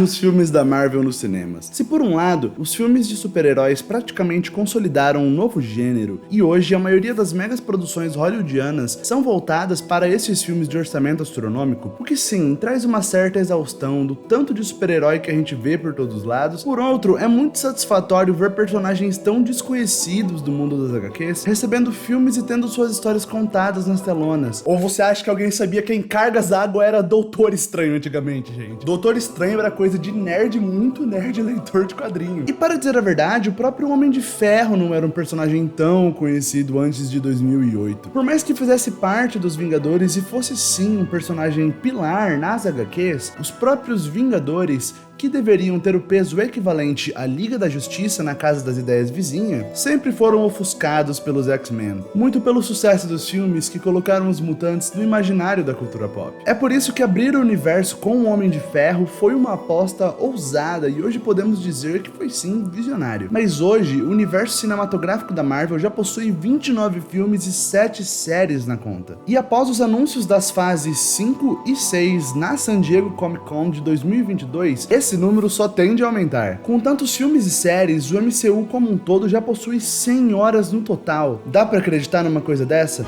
Os filmes da Marvel nos cinemas. Se por um lado, os filmes de super-heróis praticamente consolidaram um novo gênero, e hoje a maioria das megas produções hollywoodianas são voltadas para esses filmes de orçamento astronômico, o que sim, traz uma certa exaustão do tanto de super-herói que a gente vê por todos os lados. Por outro, é muito satisfatório ver personagens tão desconhecidos do mundo das HQs recebendo filmes e tendo suas histórias contadas nas telonas. Ou você acha que alguém sabia que em Cargas d'Água era Doutor Estranho antigamente, gente? Doutor Estranho era coisa de nerd, muito nerd leitor de quadrinho. E para dizer a verdade, o próprio Homem de Ferro não era um personagem tão conhecido antes de 2008. Por mais que fizesse parte dos Vingadores e fosse sim um personagem pilar nas HQs, os próprios Vingadores, que deveriam ter o peso equivalente à Liga da Justiça na Casa das Ideias vizinha, sempre foram ofuscados pelos X-Men, muito pelo sucesso dos filmes que colocaram os mutantes no imaginário da cultura pop. É por isso que abrir o universo com o Homem de Ferro foi uma aposta ousada e hoje podemos dizer que foi sim visionário. Mas hoje, o universo cinematográfico da Marvel já possui 29 filmes e 7 séries na conta. E após os anúncios das fases 5 e 6 na San Diego Comic Con de 2022, esse número só tende a aumentar. Com tantos filmes e séries, o MCU como um todo já possui 100 horas no total. Dá pra acreditar numa coisa dessa?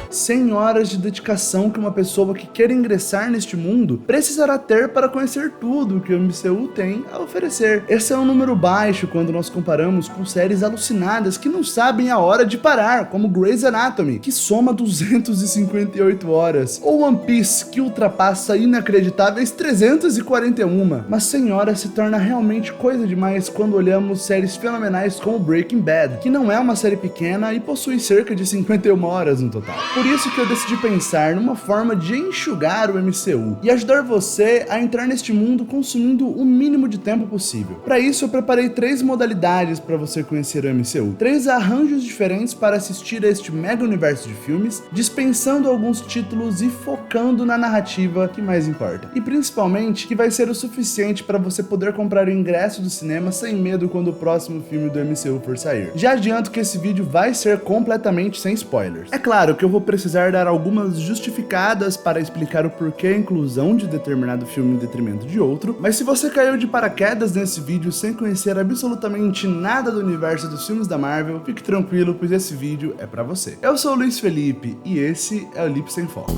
100 horas de dedicação que uma pessoa que queira ingressar neste mundo precisará ter para conhecer tudo o que o MCU tem a oferecer. Esse é um número baixo quando nós comparamos com séries alucinadas que não sabem a hora de parar, como Grey's Anatomy, que soma 258 horas, ou One Piece, que ultrapassa inacreditáveis 341. Mas 100 horas se torna realmente coisa demais quando olhamos séries fenomenais como Breaking Bad, que não é uma série pequena e possui cerca de 51 horas no total. Por isso que eu decidi pensar numa forma de enxugar o MCU e ajudar você a entrar neste mundo consumindo o mínimo de tempo possível. Para isso eu preparei 3 modalidades para você conhecer o MCU, 3 arranjos diferentes para assistir a este mega universo de filmes, dispensando alguns títulos e focando na narrativa que mais importa. E principalmente que vai ser o suficiente para você poder comprar o ingresso do cinema sem medo quando o próximo filme do MCU for sair. Já adianto que esse vídeo vai ser completamente sem spoilers. É claro que eu vou precisar dar algumas justificadas para explicar o porquê a inclusão de determinado filme em detrimento de outro, mas se você caiu de paraquedas nesse vídeo sem conhecer absolutamente nada do universo dos filmes da Marvel, fique tranquilo, pois esse vídeo é pra você. Eu sou o Luiz Felipe e esse é o Lip Sem Foco.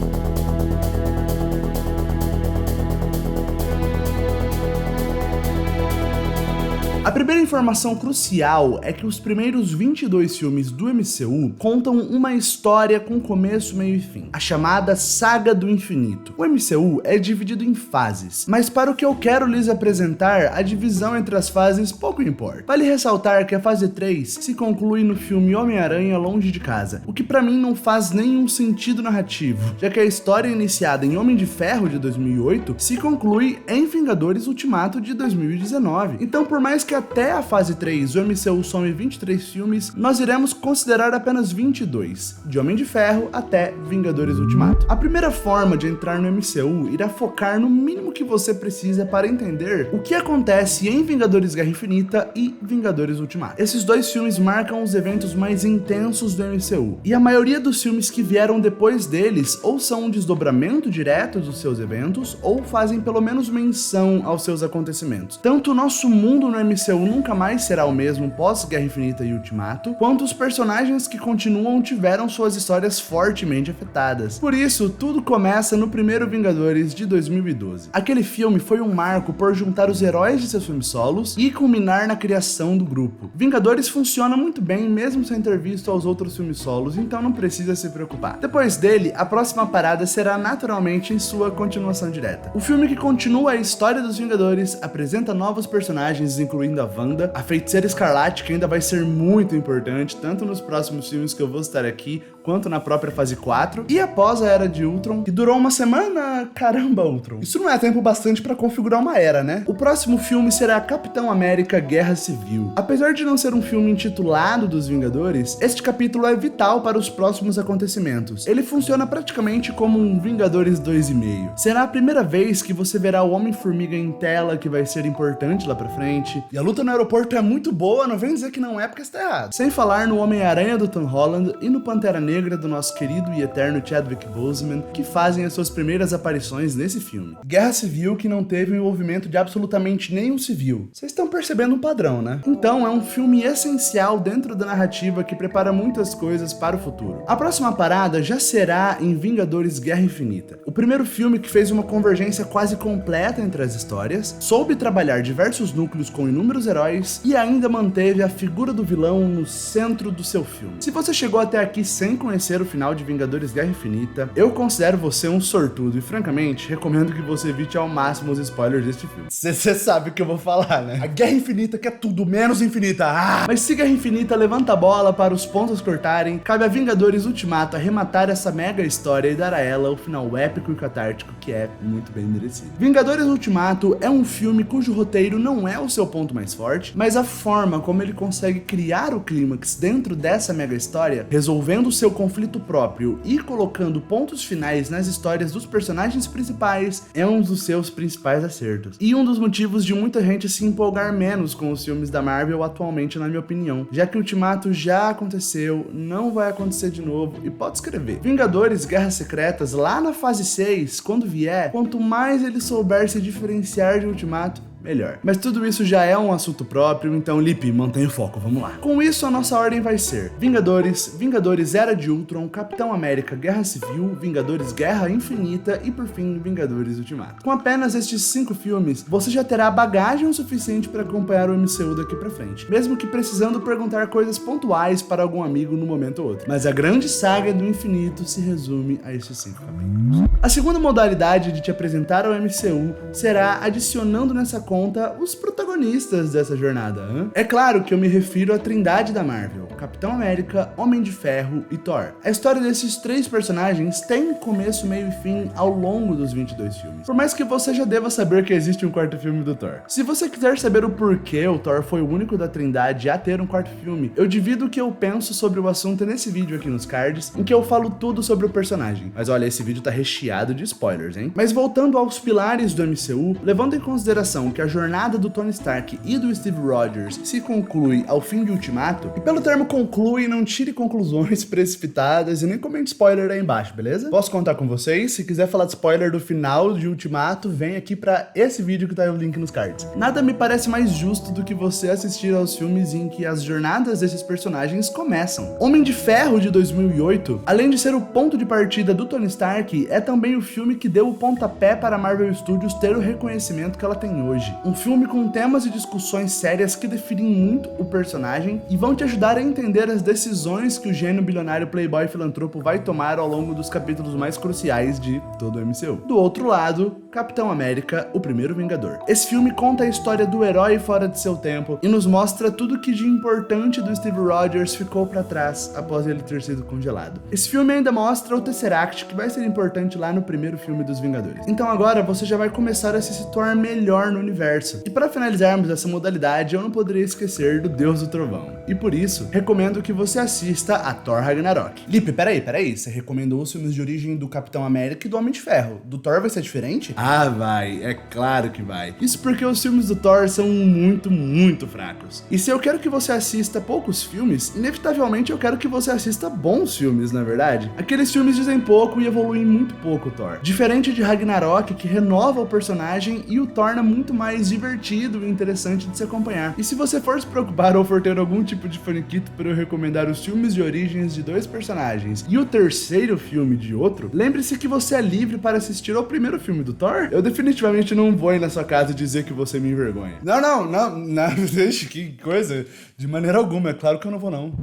A primeira informação crucial é que os primeiros 22 filmes do MCU contam uma história com começo, meio e fim, a chamada Saga do Infinito. O MCU é dividido em fases, mas para o que eu quero lhes apresentar, a divisão entre as fases pouco importa. Vale ressaltar que a fase 3 se conclui no filme Homem-Aranha Longe de Casa, o que pra mim não faz nenhum sentido narrativo, já que a história iniciada em Homem de Ferro de 2008 se conclui em Vingadores Ultimato de 2019. Então, por mais que até a fase 3 o MCU some 23 filmes, nós iremos considerar apenas 22, de Homem de Ferro até Vingadores Ultimato. A primeira forma de entrar no MCU irá focar no mínimo que você precisa para entender o que acontece em Vingadores Guerra Infinita e Vingadores Ultimato. Esses 2 filmes marcam os eventos mais intensos do MCU, e a maioria dos filmes que vieram depois deles ou são um desdobramento direto dos seus eventos, ou fazem pelo menos menção aos seus acontecimentos. Tanto o nosso mundo no MCU nunca mais será o mesmo pós-Guerra Infinita e Ultimato, quanto os personagens que continuam tiveram suas histórias fortemente afetadas. Por isso, tudo começa no primeiro Vingadores de 2012. Aquele filme foi um marco por juntar os heróis de seus filmes solos e culminar na criação do grupo. Vingadores funciona muito bem mesmo sem ter visto aos outros filmes solos, então não precisa se preocupar. Depois dele, a próxima parada será naturalmente em sua continuação direta. O filme que continua a história dos Vingadores, apresenta novos personagens, incluindo a Wanda, a Feiticeira Escarlate, que ainda vai ser muito importante, tanto nos próximos filmes que eu vou estar aqui, quanto na própria fase 4, e após a Era de Ultron, que durou uma semana, caramba, Ultron. Isso não é tempo bastante para configurar uma era, né? O próximo filme será Capitão América Guerra Civil. Apesar de não ser um filme intitulado dos Vingadores, este capítulo é vital para os próximos acontecimentos. Ele funciona praticamente como um Vingadores 2,5. Será a primeira vez que você verá o Homem-Formiga em tela, que vai ser importante lá pra frente, e a luta no aeroporto é muito boa, não vem dizer que não é porque está errado. Sem falar no Homem-Aranha do Tom Holland e no Pantera Negra do nosso querido e eterno Chadwick Boseman, que fazem as suas primeiras aparições nesse filme. Guerra Civil que não teve o envolvimento de absolutamente nenhum civil. Vocês estão percebendo um padrão, né? Então é um filme essencial dentro da narrativa que prepara muitas coisas para o futuro. A próxima parada já será em Vingadores Guerra Infinita. O primeiro filme que fez uma convergência quase completa entre as histórias, soube trabalhar diversos núcleos com inúmeros heróis e ainda manteve a figura do vilão no centro do seu filme. Se você chegou até aqui sem conhecer o final de Vingadores Guerra Infinita, eu considero você um sortudo e francamente recomendo que você evite ao máximo os spoilers deste filme. Você sabe o que eu vou falar, né? A Guerra Infinita quer tudo menos infinita. Mas se Guerra Infinita levanta a bola para os pontos cortarem, cabe a Vingadores Ultimato arrematar essa mega história e dar a ela o final épico e catártico que é muito bem merecido. Vingadores Ultimato é um filme cujo roteiro não é o seu ponto mais forte, mas a forma como ele consegue criar o clímax dentro dessa mega história, resolvendo o seu conflito próprio e colocando pontos finais nas histórias dos personagens principais, é um dos seus principais acertos. E um dos motivos de muita gente se empolgar menos com os filmes da Marvel atualmente, na minha opinião, já que Ultimato já aconteceu, não vai acontecer de novo e pode escrever. Vingadores Guerras Secretas, lá na fase 6, quando vier, quanto mais ele souber se diferenciar de Ultimato, melhor. Mas tudo isso já é um assunto próprio, então Lipe, mantenha o foco, vamos lá. Com isso, a nossa ordem vai ser Vingadores, Vingadores Era de Ultron, Capitão América Guerra Civil, Vingadores Guerra Infinita e, por fim, Vingadores Ultimato. Com apenas estes 5 filmes, você já terá bagagem o suficiente para acompanhar o MCU daqui pra frente, mesmo que precisando perguntar coisas pontuais para algum amigo no momento ou outro. Mas a grande saga do infinito se resume a estes 5 capítulos. A segunda modalidade de te apresentar ao MCU será adicionando nessa conta os protagonistas dessa jornada. É claro que eu me refiro à trindade da Marvel, Capitão América, Homem de Ferro e Thor. A história desses 3 personagens tem começo, meio e fim ao longo dos 22 filmes, por mais que você já deva saber que existe um 4º filme do Thor. Se você quiser saber o porquê o Thor foi o único da trindade a ter um 4º filme, eu divido o que eu penso sobre o assunto nesse vídeo aqui nos cards, em que eu falo tudo sobre o personagem. Mas olha, esse vídeo tá recheado de spoilers, hein? Mas voltando aos pilares do MCU, levando em consideração que a jornada do Tony Stark e do Steve Rogers se conclui ao fim de Ultimato, e pelo termo conclui, não tire conclusões precipitadas e nem comente spoiler aí embaixo, beleza? Posso contar com vocês? Se quiser falar de spoiler do final de Ultimato, vem aqui pra esse vídeo que tá aí o link nos cards. Nada me parece mais justo do que você assistir aos filmes em que as jornadas desses personagens começam. Homem de Ferro de 2008, além de ser o ponto de partida do Tony Stark, é também o filme que deu o pontapé para a Marvel Studios ter o reconhecimento que ela tem hoje. Um filme com temas e discussões sérias que definem muito o personagem e vão te ajudar a entender as decisões que o gênio bilionário playboy filantropo vai tomar ao longo dos capítulos mais cruciais de todo o MCU. Do outro lado, Capitão América, o primeiro Vingador. Esse filme conta a história do herói fora de seu tempo e nos mostra tudo que de importante do Steve Rogers ficou pra trás após ele ter sido congelado. Esse filme ainda mostra o Tesseract, que vai ser importante lá no primeiro filme dos Vingadores. Então agora você já vai começar a se situar melhor no universo. E para finalizarmos essa modalidade, eu não poderia esquecer do Deus do Trovão. E por isso, recomendo que você assista a Thor Ragnarok. Lipe, peraí, você recomendou os filmes de origem do Capitão América e do Homem de Ferro. Do Thor vai ser diferente? Ah, vai, é claro que vai. Isso porque os filmes do Thor são muito fracos. E se eu quero que você assista poucos filmes, inevitavelmente eu quero que você assista bons filmes, na verdade. Aqueles filmes dizem pouco e evoluem muito pouco o Thor. Diferente de Ragnarok, que renova o personagem e o torna muito mais divertido e interessante de se acompanhar. E se você for se preocupar ou for ter algum tipo de faniquito para eu recomendar os filmes de origens de 2 personagens e o terceiro filme de outro, lembre-se que você é livre para assistir ao primeiro filme do Thor. Eu definitivamente não vou ir na sua casa dizer que você me envergonha. Não, deixa, que coisa, de maneira alguma, é claro que eu não vou não.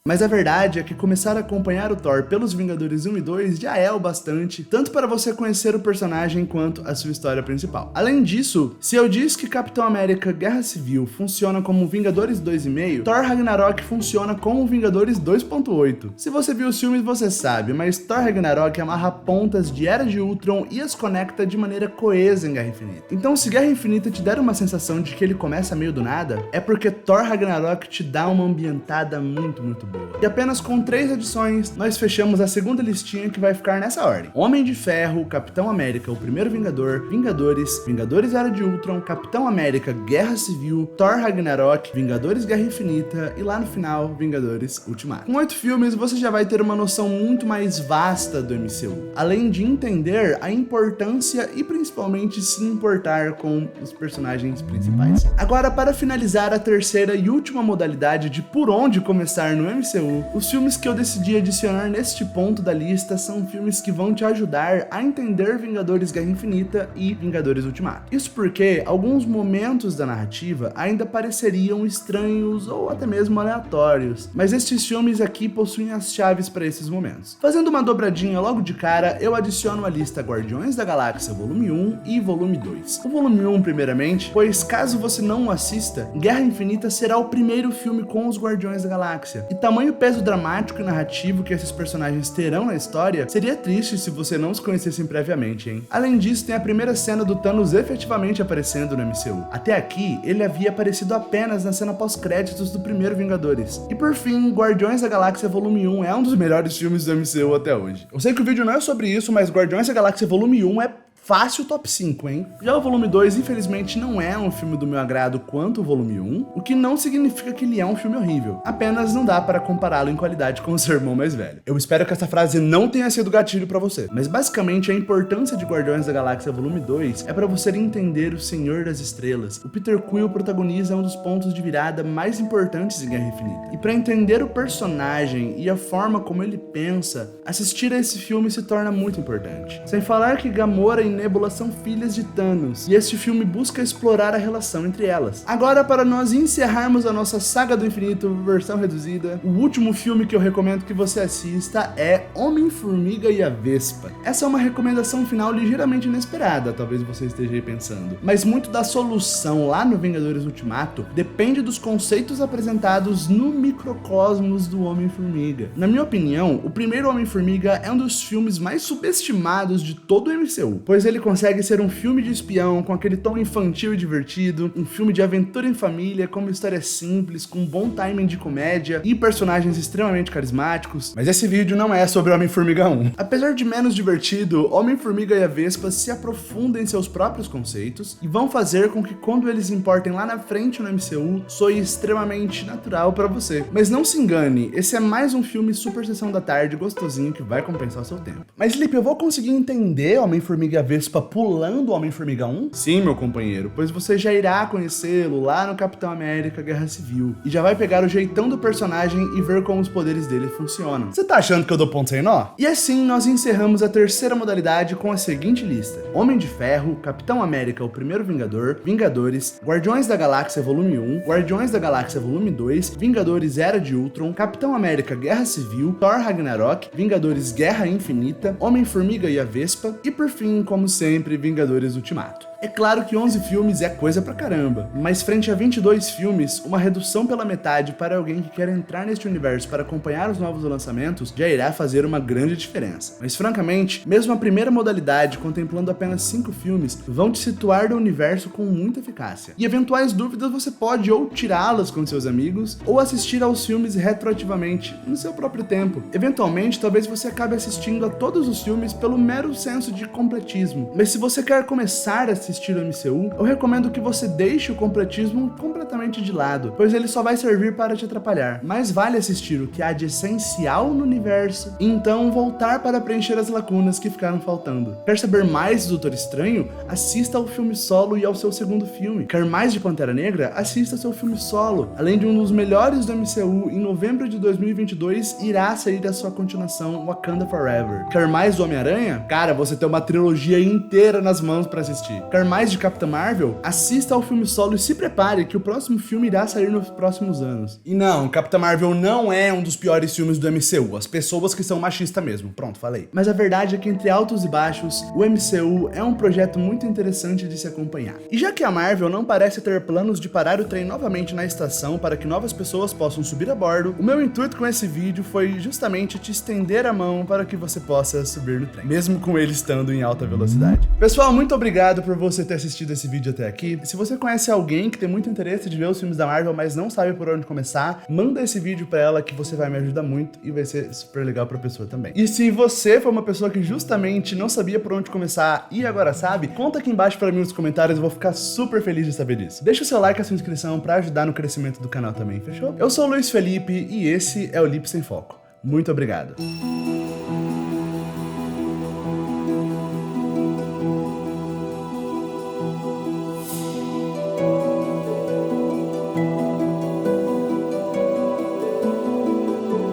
Mas a verdade é que começar a acompanhar o Thor pelos Vingadores 1 e 2 já é o bastante, tanto para você conhecer o personagem quanto a sua história principal. Além disso, se eu disse que Capitão América Guerra Civil funciona como Vingadores 2,5, Thor Ragnarok funciona como Vingadores 2.8. Se você viu os filmes, você sabe, mas Thor Ragnarok amarra pontas de Era de Ultron e as conecta de maneira coesa em Guerra Infinita. Então, se Guerra Infinita te der uma sensação de que ele começa meio do nada, é porque Thor Ragnarok te dá uma ambientada muito boa. boa. E apenas com 3 edições, nós fechamos a segunda listinha que vai ficar nessa ordem: Homem de Ferro, Capitão América, o Primeiro Vingador, Vingadores, Vingadores Era de Ultron, Capitão América, Guerra Civil, Thor Ragnarok, Vingadores Guerra Infinita e lá no final, Vingadores Ultimato. Com 8 filmes, você já vai ter uma noção muito mais vasta do MCU, além de entender a importância e principalmente se importar com os personagens principais. Agora, para finalizar a terceira e última modalidade de por onde começar no MCU, os filmes que eu decidi adicionar neste ponto da lista são filmes que vão te ajudar a entender Vingadores Guerra Infinita e Vingadores Ultimato. Isso porque alguns momentos da narrativa ainda pareceriam estranhos ou até mesmo aleatórios, mas estes filmes aqui possuem as chaves para esses momentos. Fazendo uma dobradinha logo de cara, eu adiciono à lista Guardiões da Galáxia Volume 1 e Volume 2. O Volume 1 primeiramente, pois caso você não o assista, Guerra Infinita será o primeiro filme com os Guardiões da Galáxia, e tamanho peso dramático e narrativo que esses personagens terão na história seria triste se você não os conhecessem previamente, hein? Além disso, tem a primeira cena do Thanos efetivamente aparecendo no MCU. Até aqui, ele havia aparecido apenas na cena pós-créditos do primeiro Vingadores. E por fim, Guardiões da Galáxia Volume 1 é um dos melhores filmes do MCU até hoje. Eu sei que o vídeo não é sobre isso, mas Guardiões da Galáxia Volume 1 é fácil top 5, hein? Já o volume 2, infelizmente, não é um filme do meu agrado quanto o volume 1, o que não significa que ele é um filme horrível. Apenas não dá para compará-lo em qualidade com o seu irmão mais velho. Eu espero que essa frase não tenha sido gatilho pra você. Mas basicamente a importância de Guardiões da Galáxia volume 2 é para você entender o Senhor das Estrelas. O Peter Quill protagoniza um dos pontos de virada mais importantes em Guerra Infinita. E para entender o personagem e a forma como ele pensa, assistir a esse filme se torna muito importante. Sem falar que Gamora e Nebula são filhas de Thanos, e este filme busca explorar a relação entre elas. Agora, para nós encerrarmos a nossa Saga do Infinito versão reduzida, o último filme que eu recomendo que você assista é Homem-Formiga e a Vespa. Essa é uma recomendação final ligeiramente inesperada, talvez você esteja aí pensando, mas muito da solução lá no Vingadores Ultimato depende dos conceitos apresentados no microcosmos do Homem-Formiga. Na minha opinião, o primeiro Homem-Formiga é um dos filmes mais subestimados de todo o MCU, pois ele consegue ser um filme de espião com aquele tom infantil e divertido, um filme de aventura em família com uma história simples, com um bom timing de comédia e personagens extremamente carismáticos. Mas esse vídeo não é sobre Homem-Formiga 1. Apesar de menos divertido, Homem-Formiga e a Vespa se aprofundam em seus próprios conceitos e vão fazer com que quando eles importem lá na frente no MCU, soe extremamente natural pra você. Mas não se engane, esse é mais um filme super sessão da tarde gostosinho que vai compensar o seu tempo. Mas Lipe, eu vou conseguir entender Homem-Formiga e a Vespa pulando o Homem-Formiga 1? Sim, meu companheiro, pois você já irá conhecê-lo lá no Capitão América Guerra Civil e já vai pegar o jeitão do personagem e ver como os poderes dele funcionam. Você tá achando que eu dou ponto sem nó? E assim nós encerramos a terceira modalidade com a seguinte lista: Homem de Ferro, Capitão América, o Primeiro Vingador, Vingadores, Guardiões da Galáxia Volume 1, Guardiões da Galáxia Volume 2, Vingadores Era de Ultron, Capitão América Guerra Civil, Thor Ragnarok, Vingadores Guerra Infinita, Homem-Formiga e a Vespa e por fim, como sempre, Vingadores Ultimato. É claro que 11 filmes é coisa pra caramba, mas frente a 22 filmes, uma redução pela metade para alguém que quer entrar neste universo para acompanhar os novos lançamentos já irá fazer uma grande diferença. Mas francamente, mesmo a primeira modalidade, contemplando apenas 5 filmes, vão te situar no universo com muita eficácia. E eventuais dúvidas você pode ou tirá-las com seus amigos, ou assistir aos filmes retroativamente, no seu próprio tempo. Eventualmente, talvez você acabe assistindo a todos os filmes pelo mero senso de completismo, mas se você quer começar a assistir o MCU, eu recomendo que você deixe o completismo completamente de lado, pois ele só vai servir para te atrapalhar. Mas vale assistir o que há de essencial no universo e então voltar para preencher as lacunas que ficaram faltando. Quer saber mais do Doutor Estranho? Assista ao filme solo e ao seu segundo filme. Quer mais de Pantera Negra? Assista ao seu filme solo. Além de um dos melhores do MCU, em novembro de 2022 irá sair a sua continuação, Wakanda Forever. Quer mais do Homem-Aranha? Cara, você tem uma trilogia inteira nas mãos para assistir. Quer mais de Capitã Marvel? Assista ao filme solo e se prepare que o próximo filme irá sair nos próximos anos. E não, Capitã Marvel não é um dos piores filmes do MCU, as pessoas que são machistas mesmo, pronto, falei. Mas a verdade é que entre altos e baixos, o MCU é um projeto muito interessante de se acompanhar. E já que a Marvel não parece ter planos de parar o trem novamente na estação para que novas pessoas possam subir a bordo, o meu intuito com esse vídeo foi justamente te estender a mão para que você possa subir no trem, mesmo com ele estando em alta velocidade. velocidade. Pessoal, muito obrigado por você ter assistido esse vídeo até aqui. Se você conhece alguém que tem muito interesse de ver os filmes da Marvel, mas não sabe por onde começar, manda esse vídeo pra ela que você vai me ajudar muito e vai ser super legal pra pessoa também. E se você for uma pessoa que justamente não sabia por onde começar e agora sabe, conta aqui embaixo pra mim nos comentários, eu vou ficar super feliz de saber disso. Deixa o seu like e a sua inscrição pra ajudar no crescimento do canal também, fechou? Eu sou o Luiz Felipe e esse é o Lips Sem Foco. Muito obrigado.